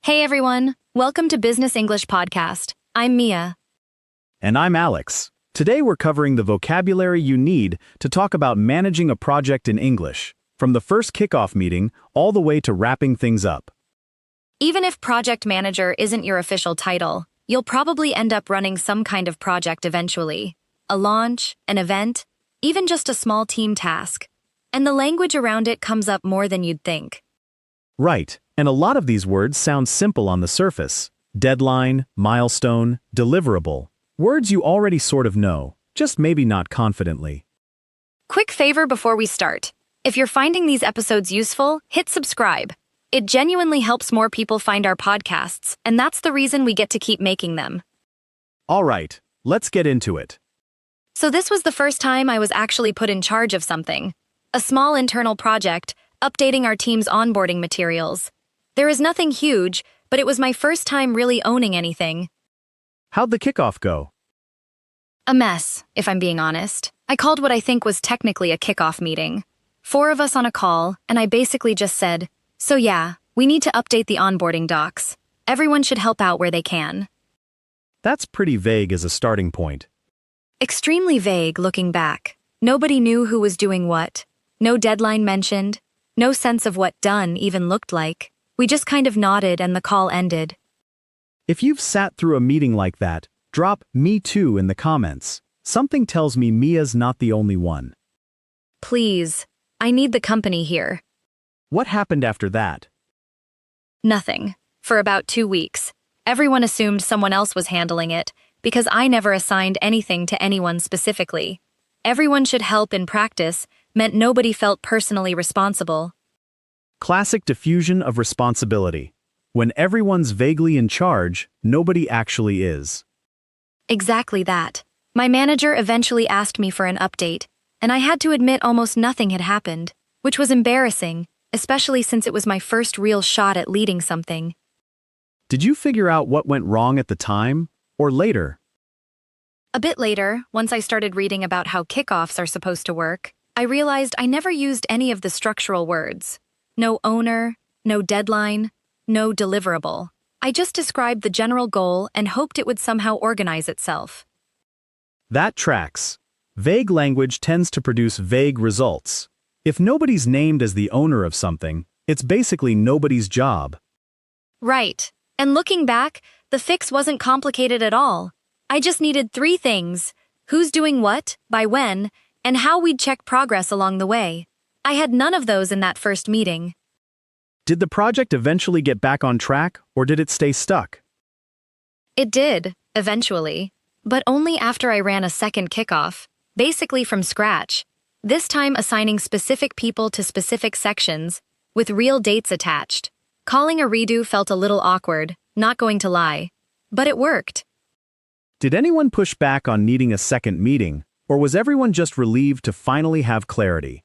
Hey everyone, welcome to Business English Podcast. I'm Mia. And I'm Alex. Today we're covering the vocabulary you need to talk about managing a project in English, from the first kickoff meeting all the way to wrapping things up. Even if project manager isn't your official title, you'll probably end up running some kind of project eventually. A launch, an event, even just a small team task. And the language around it comes up more than you'd think. Right, and a lot of these words sound simple on the surface. Deadline, milestone, deliverable. Words you already sort of know, just maybe not confidently. Quick favor before we start. If you're finding these episodes useful, hit subscribe. It genuinely helps more people find our podcasts, and that's the reason we get to keep making them. All right, let's get into it. So this was the first time I was actually put in charge of something. A small internal project, updating our team's onboarding materials. There is nothing huge, but it was my first time really owning anything. How'd the kickoff go? A mess, if I'm being honest. I called what I think was technically a kickoff meeting. 4 of us on a call, and I basically just said, so yeah, we need to update the onboarding docs. Everyone should help out where they can. That's pretty vague as a starting point. Extremely vague looking back. Nobody knew who was doing what. No deadline mentioned. No sense of what done even looked like. We just kind of nodded and the call ended. If you've sat through a meeting like that, drop "me too" in the comments. Something tells me Mia's not the only one. Please, I need the company here. What happened after that? Nothing. For about 2 weeks. Everyone assumed someone else was handling it, because I never assigned anything to anyone specifically. Everyone should help in practice meant nobody felt personally responsible. Classic diffusion of responsibility. When everyone's vaguely in charge, nobody actually is. Exactly that. My manager eventually asked me for an update, and I had to admit almost nothing had happened, which was embarrassing, especially since it was my first real shot at leading something. Did you figure out what went wrong at the time, or later? A bit later, once I started reading about how kickoffs are supposed to work, I realized I never used any of the structural words. No owner, no deadline, no deliverable. I just described the general goal and hoped it would somehow organize itself. That tracks. Vague language tends to produce vague results. If nobody's named as the owner of something, it's basically nobody's job. Right. And looking back, the fix wasn't complicated at all. I just needed 3 things: who's doing what, by when, and how we'd check progress along the way. I had none of those in that first meeting. Did the project eventually get back on track, or did it stay stuck? It did, eventually, but only after I ran a second kickoff, basically from scratch, this time assigning specific people to specific sections, with real dates attached. Calling a redo felt a little awkward, not going to lie, but it worked. Did anyone push back on needing a second meeting, or was everyone just relieved to finally have clarity?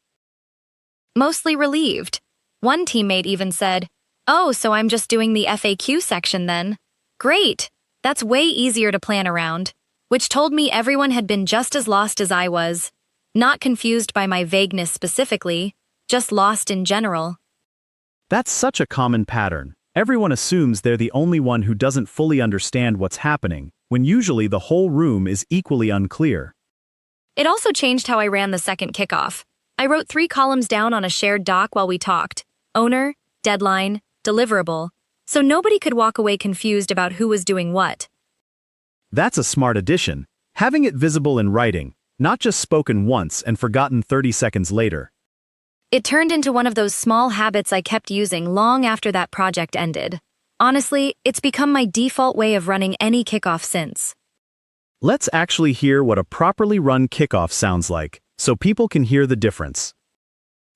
Mostly relieved. One teammate even said, "Oh, so I'm just doing the FAQ section then? Great! That's way easier to plan around," which told me everyone had been just as lost as I was. Not confused by my vagueness specifically, just lost in general. That's such a common pattern. Everyone assumes they're the only one who doesn't fully understand what's happening, when usually the whole room is equally unclear. It also changed how I ran the second kickoff. I wrote 3 columns down on a shared doc while we talked: owner, deadline, deliverable, so nobody could walk away confused about who was doing what. That's a smart addition, having it visible in writing, not just spoken once and forgotten 30 seconds later. It turned into one of those small habits I kept using long after that project ended. Honestly, it's become my default way of running any kickoff since. Let's actually hear what a properly run kickoff sounds like, so people can hear the difference.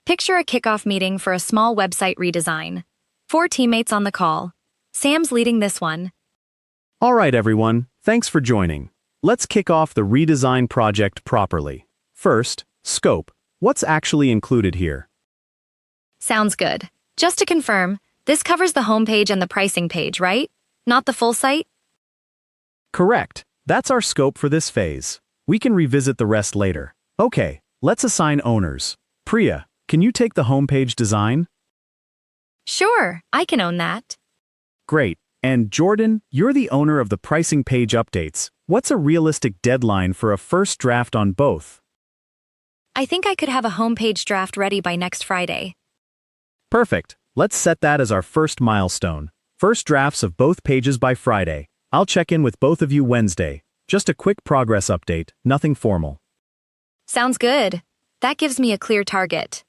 Picture a kickoff meeting for a small website redesign. 4 teammates on the call. Sam's leading this one. All right, everyone, thanks for joining. Let's kick off the redesign project properly. First, scope. What's actually included here? Sounds good. Just to confirm, this covers the homepage and the pricing page, right? Not the full site? Correct. That's our scope for this phase. We can revisit the rest later. Okay, let's assign owners. Priya, can you take the homepage design? Sure, I can own that. Great. And Jordan, you're the owner of the pricing page updates. What's a realistic deadline for a first draft on both? I think I could have a homepage draft ready by next Friday. Perfect. Let's set that as our first milestone. First drafts of both pages by Friday. I'll check in with both of you Wednesday. Just a quick progress update, nothing formal. Sounds good. That gives me a clear target.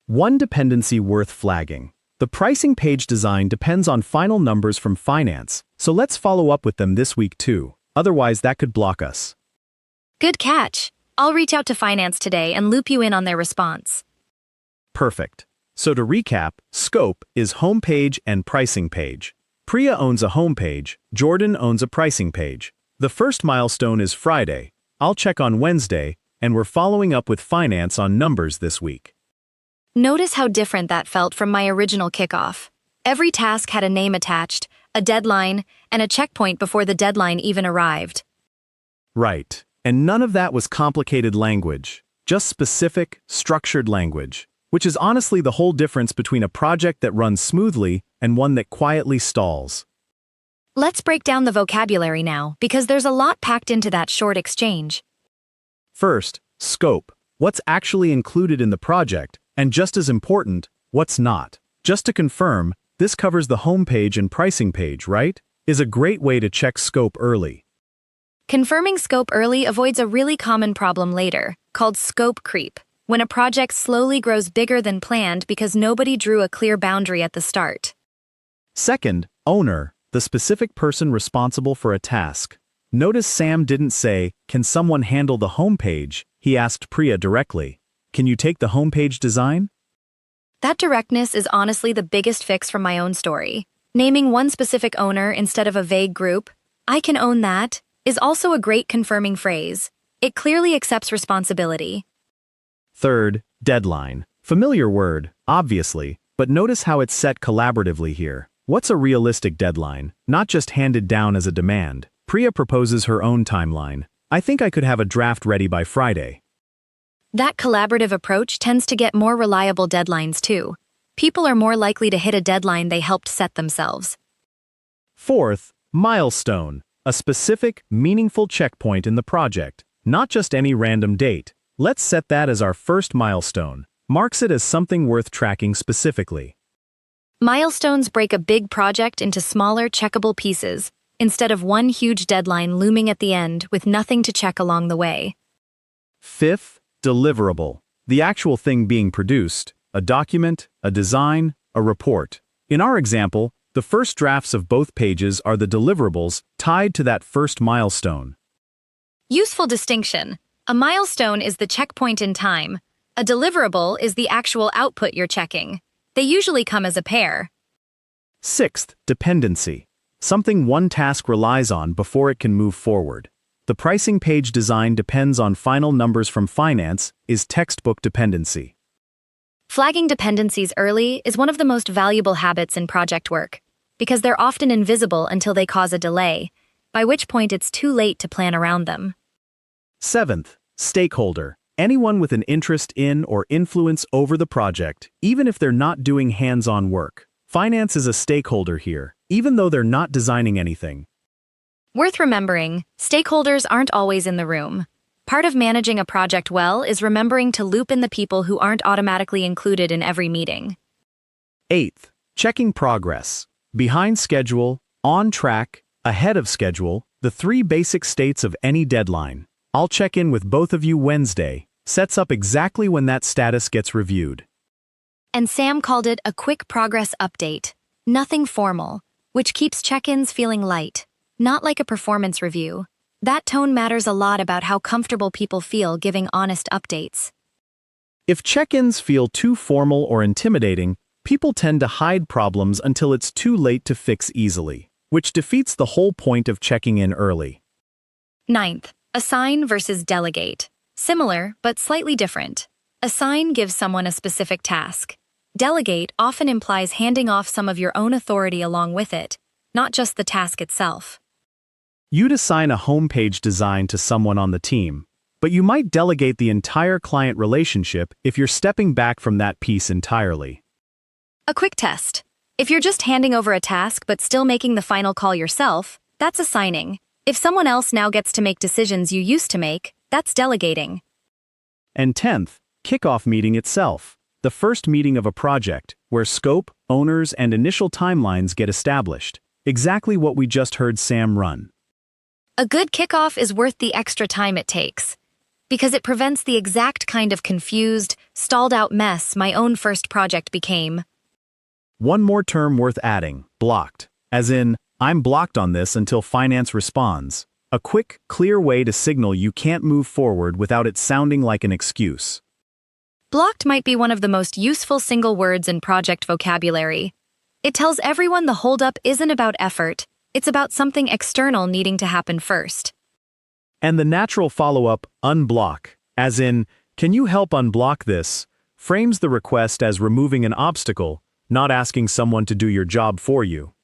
One dependency worth flagging. The pricing page design depends on final numbers from finance, so let's follow up with them this week too. Otherwise, that could block us. Good catch. I'll reach out to finance today and loop you in on their response. Perfect. So to recap, scope is homepage and pricing page. Priya owns a homepage, Jordan owns a pricing page. The first milestone is Friday. I'll check on Wednesday, and we're following up with finance on numbers this week. Notice how different that felt from my original kickoff. Every task had a name attached, a deadline, and a checkpoint before the deadline even arrived. Right. And none of that was complicated language, just specific, structured language, which is honestly the whole difference between a project that runs smoothly and one that quietly stalls. Let's break down the vocabulary now, because there's a lot packed into that short exchange. First, scope. What's actually included in the project, and just as important, what's not. Just to confirm, this covers the homepage and pricing page, right? Is a great way to check scope early. Confirming scope early avoids a really common problem later, called scope creep, when a project slowly grows bigger than planned because nobody drew a clear boundary at the start. Second, owner, the specific person responsible for a task. Notice Sam didn't say, "Can someone handle the homepage?" He asked Priya directly. "Can you take the homepage design?" That directness is honestly the biggest fix from my own story. Naming one specific owner instead of a vague group, "I can own that," is also a great confirming phrase. It clearly accepts responsibility. Third, deadline. Familiar word, obviously, but notice how it's set collaboratively here. What's a realistic deadline, not just handed down as a demand? Priya proposes her own timeline. "I think I could have a draft ready by Friday." That collaborative approach tends to get more reliable deadlines too. People are more likely to hit a deadline they helped set themselves. Fourth, milestone. A specific, meaningful checkpoint in the project, not just any random date. Let's set that as our first milestone. Marks it as something worth tracking specifically. Milestones break a big project into smaller, checkable pieces, instead of one huge deadline looming at the end with nothing to check along the way. Fifth, deliverable. The actual thing being produced, a document, a design, a report. In our example, the first drafts of both pages are the deliverables tied to that first milestone. Useful distinction. A milestone is the checkpoint in time. A deliverable is the actual output you're checking. They usually come as a pair. Sixth, dependency. Something one task relies on before it can move forward. The pricing page design depends on final numbers from finance, is textbook dependency. Flagging dependencies early is one of the most valuable habits in project work, because they're often invisible until they cause a delay, by which point it's too late to plan around them. Seventh, stakeholder. Anyone with an interest in or influence over the project, even if they're not doing hands-on work. Finance is a stakeholder here, even though they're not designing anything. Worth remembering, stakeholders aren't always in the room. Part of managing a project well is remembering to loop in the people who aren't automatically included in every meeting. Eighth, checking progress. Behind schedule, on track, ahead of schedule, the three basic states of any deadline. I'll check in with both of you Wednesday. Sets up exactly when that status gets reviewed. And Sam called it a quick progress update. Nothing formal, which keeps check-ins feeling light, not like a performance review. That tone matters a lot about how comfortable people feel giving honest updates. If check-ins feel too formal or intimidating, people tend to hide problems until it's too late to fix easily, which defeats the whole point of checking in early. Ninth, assign versus delegate. Similar, but slightly different. Assign gives someone a specific task. Delegate often implies handing off some of your own authority along with it, not just the task itself. You'd assign a homepage design to someone on the team, but you might delegate the entire client relationship if you're stepping back from that piece entirely. A quick test. If you're just handing over a task but still making the final call yourself, that's assigning. If someone else now gets to make decisions you used to make, that's delegating. And 10th, kickoff meeting itself. The first meeting of a project, where scope, owners, and initial timelines get established. Exactly what we just heard Sam run. A good kickoff is worth the extra time it takes, because it prevents the exact kind of confused, stalled-out mess my own first project became. One more term worth adding, blocked. As in, I'm blocked on this until finance responds. A quick, clear way to signal you can't move forward without it sounding like an excuse. Blocked might be one of the most useful single words in project vocabulary. It tells everyone the holdup isn't about effort, it's about something external needing to happen first. And the natural follow-up, unblock, as in, can you help unblock this, frames the request as removing an obstacle, not asking someone to do your job for you.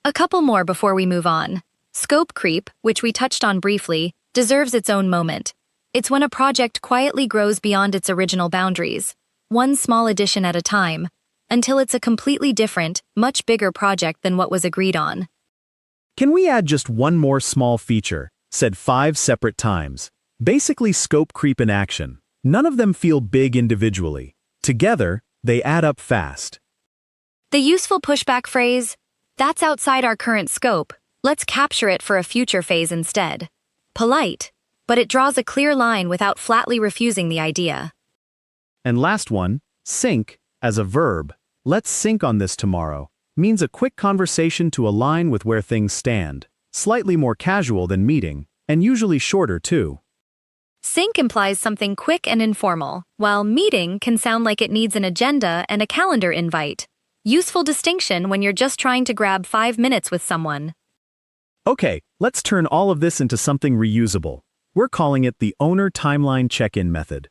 A couple more before we move on. Scope creep, which we touched on briefly, deserves its own moment. It's when a project quietly grows beyond its original boundaries, one small addition at a time, until it's a completely different, much bigger project than what was agreed on. Can we add just one more small feature, said 5 separate times? Basically scope creep in action. None of them feel big individually. Together, they add up fast. The useful pushback phrase, "That's outside our current scope, let's capture it for a future phase instead." Polite, but it draws a clear line without flatly refusing the idea. And last one, sync, as a verb. Let's sync on this tomorrow, means a quick conversation to align with where things stand. Slightly more casual than meeting, and usually shorter too. Sync implies something quick and informal, while meeting can sound like it needs an agenda and a calendar invite. Useful distinction when you're just trying to grab 5 minutes with someone. Okay, let's turn all of this into something reusable. We're calling it the owner timeline check-in method.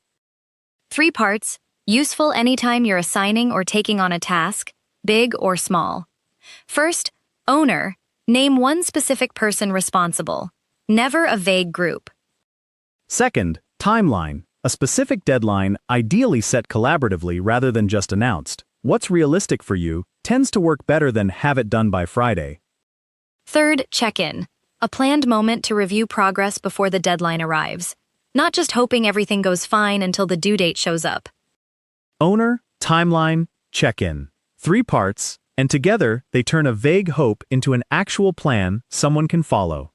3 parts, useful anytime you're assigning or taking on a task, big or small. First, owner, name one specific person responsible, never a vague group. Second, timeline, a specific deadline ideally set collaboratively rather than just announced. What's realistic for you tends to work better than have it done by Friday. Third, check-in, a planned moment to review progress before the deadline arrives, not just hoping everything goes fine until the due date shows up. Owner, timeline, check-in. 3 parts, and together they turn a vague hope into an actual plan someone can follow.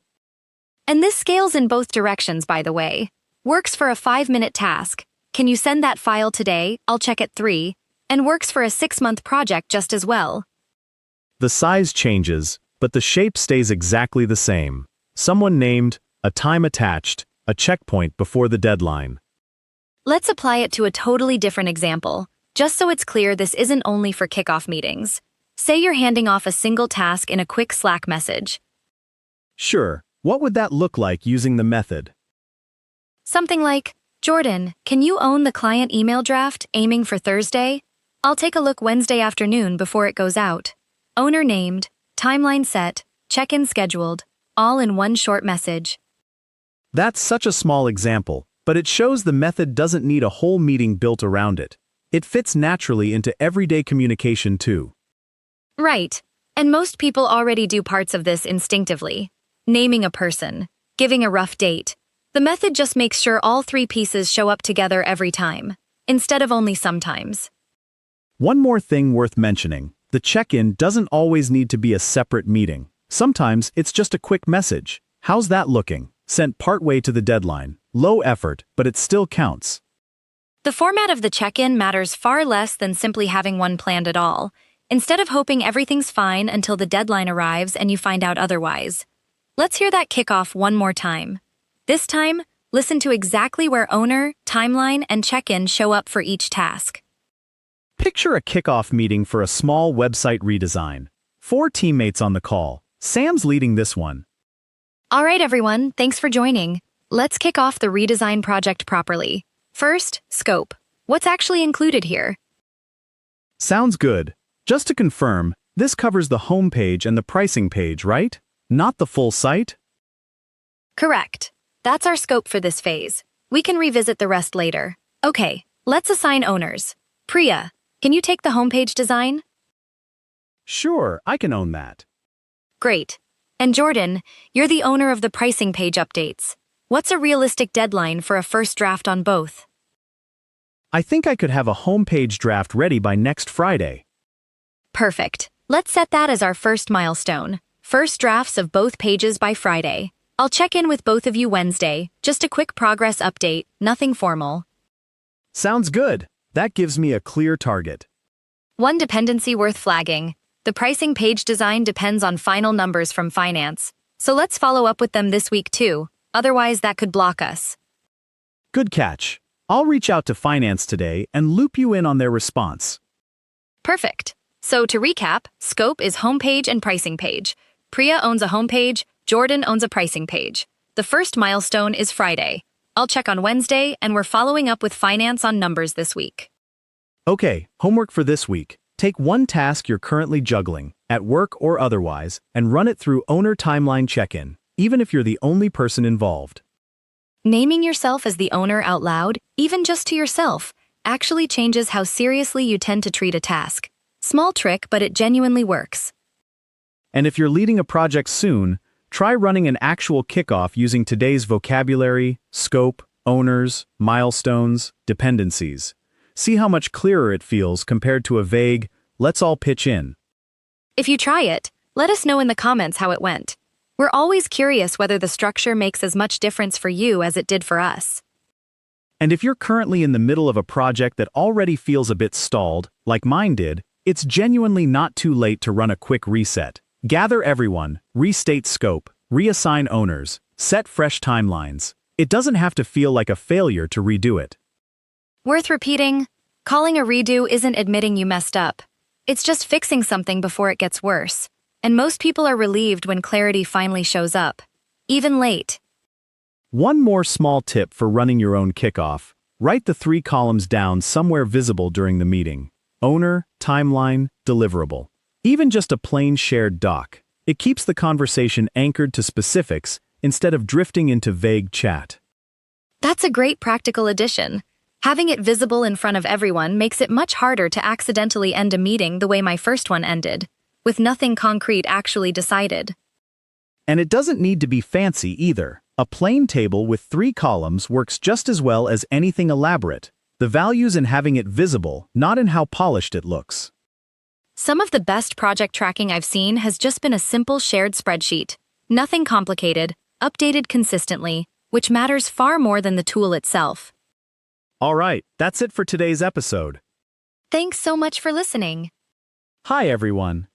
And this scales in both directions, by the way. Works for a 5-minute task. Can you send that file today? I'll check at 3. And works for a 6-month project just as well. The size changes, but the shape stays exactly the same. Someone named, a time attached, a checkpoint before the deadline. Let's apply it to a totally different example, just so it's clear this isn't only for kickoff meetings. Say you're handing off a single task in a quick Slack message. Sure, what would that look like using the method? Something like, "Jordan, can you own the client email draft aiming for Thursday? I'll take a look Wednesday afternoon before it goes out. Owner named, timeline set, check-in scheduled, all in one short message." That's such a small example, but it shows the method doesn't need a whole meeting built around it. It fits naturally into everyday communication too. Right, and most people already do parts of this instinctively. Naming a person, giving a rough date. The method just makes sure all 3 pieces show up together every time, instead of only sometimes. One more thing worth mentioning, the check-in doesn't always need to be a separate meeting. Sometimes it's just a quick message. How's that looking? Sent partway to the deadline. Low effort, but it still counts. The format of the check-in matters far less than simply having one planned at all, instead of hoping everything's fine until the deadline arrives and you find out otherwise. Let's hear that kickoff one more time. This time, listen to exactly where owner, timeline, and check-in show up for each task. Picture a kickoff meeting for a small website redesign. 4 teammates on the call. Sam's leading this one. All right, everyone, thanks for joining. Let's kick off the redesign project properly. First, scope. What's actually included here? Sounds good. Just to confirm, this covers the home page and the pricing page, right? Not the full site? Correct. That's our scope for this phase. We can revisit the rest later. Okay, let's assign owners. Priya, can you take the homepage design? Sure, I can own that. Great. And Jordan, you're the owner of the pricing page updates. What's a realistic deadline for a first draft on both? I think I could have a homepage draft ready by next Friday. Perfect. Let's set that as our first milestone. First drafts of both pages by Friday. I'll check in with both of you Wednesday, just a quick progress update, nothing formal. Sounds good. That gives me a clear target. One dependency worth flagging. The pricing page design depends on final numbers from finance, so let's follow up with them this week too, otherwise that could block us. Good catch. I'll reach out to finance today and loop you in on their response. Perfect. So to recap, scope is homepage and pricing page. Priya owns a homepage, Jordan owns a pricing page. The first milestone is Friday. I'll check on Wednesday, and we're following up with finance on numbers this week. Okay, homework for this week. Take one task you're currently juggling, at work or otherwise, and run it through Owner Timeline Check-in, even if you're the only person involved. Naming yourself as the owner out loud, even just to yourself, actually changes how seriously you tend to treat a task. Small trick, but it genuinely works. And if you're leading a project soon, try running an actual kickoff using today's vocabulary, scope, owners, milestones, dependencies. See how much clearer it feels compared to a vague, let's all pitch in. If you try it, let us know in the comments how it went. We're always curious whether the structure makes as much difference for you as it did for us. And if you're currently in the middle of a project that already feels a bit stalled, like mine did, it's genuinely not too late to run a quick reset. Gather everyone, restate scope, reassign owners, set fresh timelines. It doesn't have to feel like a failure to redo it. Worth repeating, calling a redo isn't admitting you messed up. It's just fixing something before it gets worse. And most people are relieved when clarity finally shows up, even late. One more small tip for running your own kickoff. Write the 3 columns down somewhere visible during the meeting. Owner, timeline, deliverable. Even just a plain shared doc. It keeps the conversation anchored to specifics instead of drifting into vague chat. That's a great practical addition. Having it visible in front of everyone makes it much harder to accidentally end a meeting the way my first one ended, with nothing concrete actually decided. And it doesn't need to be fancy either. A plain table with 3 columns works just as well as anything elaborate. The value's in having it visible, not in how polished it looks. Some of the best project tracking I've seen has just been a simple shared spreadsheet. Nothing complicated, updated consistently, which matters far more than the tool itself. All right, that's it for today's episode. Thanks so much for listening. Hi everyone.